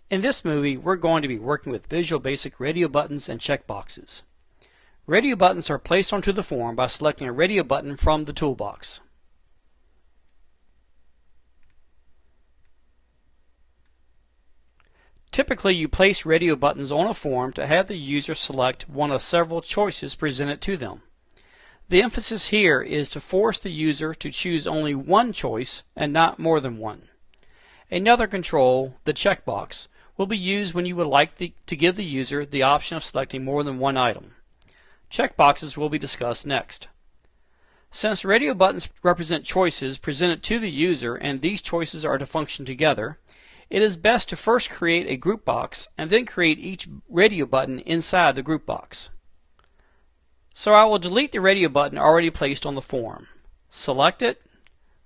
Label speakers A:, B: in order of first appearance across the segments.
A: In this movie, we're going to be working with Visual Basic radio buttons and checkboxes. Radio buttons are placed onto the form by selecting a radio button from the toolbox. Typically, you place radio buttons on a form to have the user select one of several choices presented to them. The emphasis here is to force the user to choose only one choice and not more than one. Another control, the checkbox, will be used when you would like to give the user the option of selecting more than one item. Checkboxes will be discussed next. Since radio buttons represent choices presented to the user and these choices are to function together, it is best to first create a group box and then create each radio button inside the group box. So I will delete the radio button already placed on the form. Select it,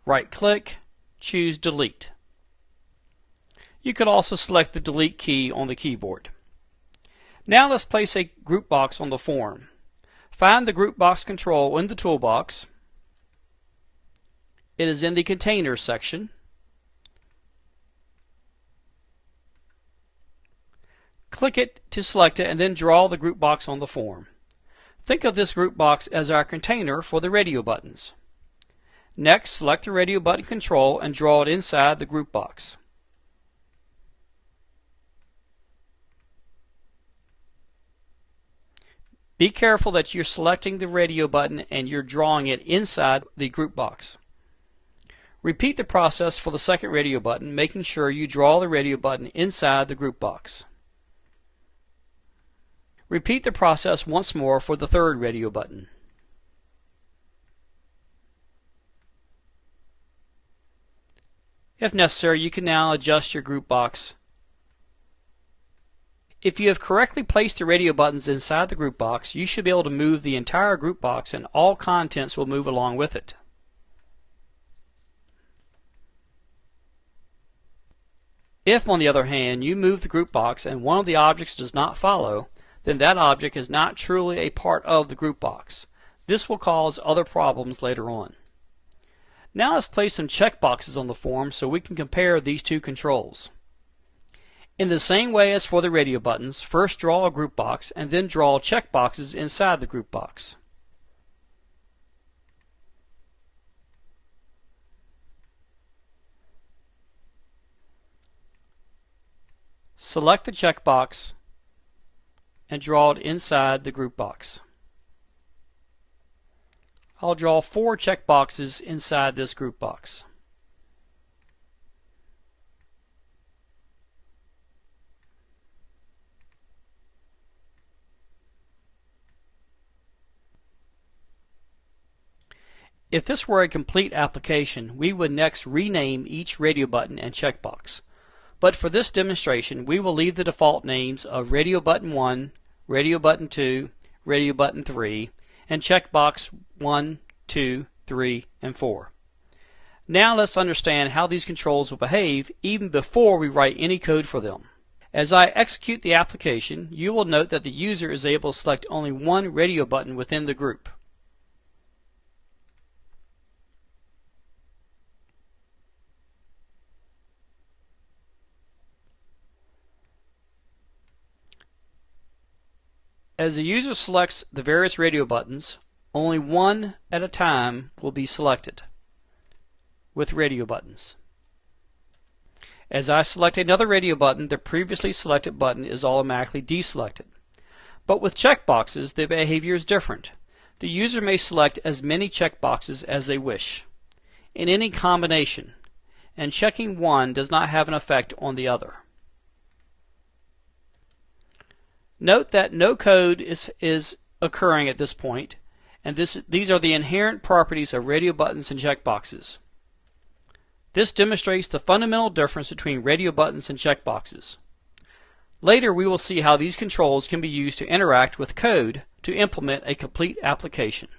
A: right-click, choose Delete. You could also select the Delete key on the keyboard. Now let's place a group box on the form. Find the group box control in the toolbox. It is in the Containers section. Click it to select it and then draw the group box on the form. Think of this group box as our container for the radio buttons. Next, select the radio button control and draw it inside the group box. Be careful that you're selecting the radio button and you're drawing it inside the group box. Repeat the process for the second radio button, making sure you draw the radio button inside the group box. Repeat the process once more for the third radio button. If necessary, you can now adjust your group box. If you have correctly placed the radio buttons inside the group box, you should be able to move the entire group box and all contents will move along with it. If, on the other hand, you move the group box and one of the objects does not follow, then that object is not truly a part of the group box. This will cause other problems later on. Now let's place some checkboxes on the form so we can compare these two controls. In the same way as for the radio buttons, first draw a group box and then draw checkboxes inside the group box. Select the checkbox and draw it inside the group box. I'll draw 4 checkboxes inside this group box. If this were a complete application, we would next rename each radio button and checkbox. But for this demonstration, we will leave the default names of Radio Button 1, Radio Button 2, Radio Button 3, and checkbox 1, 2, 3, and 4. Now let's understand how these controls will behave even before we write any code for them. As I execute the application, you will note that the user is able to select only one radio button within the group. As the user selects the various radio buttons, only one at a time will be selected with radio buttons. As I select another radio button, the previously selected button is automatically deselected. But with checkboxes, the behavior is different. The user may select as many checkboxes as they wish, in any combination, and checking one does not have an effect on the other. Note that no code is occurring at this point, and these are the inherent properties of radio buttons and checkboxes. This demonstrates the fundamental difference between radio buttons and checkboxes. Later we will see how these controls can be used to interact with code to implement a complete application.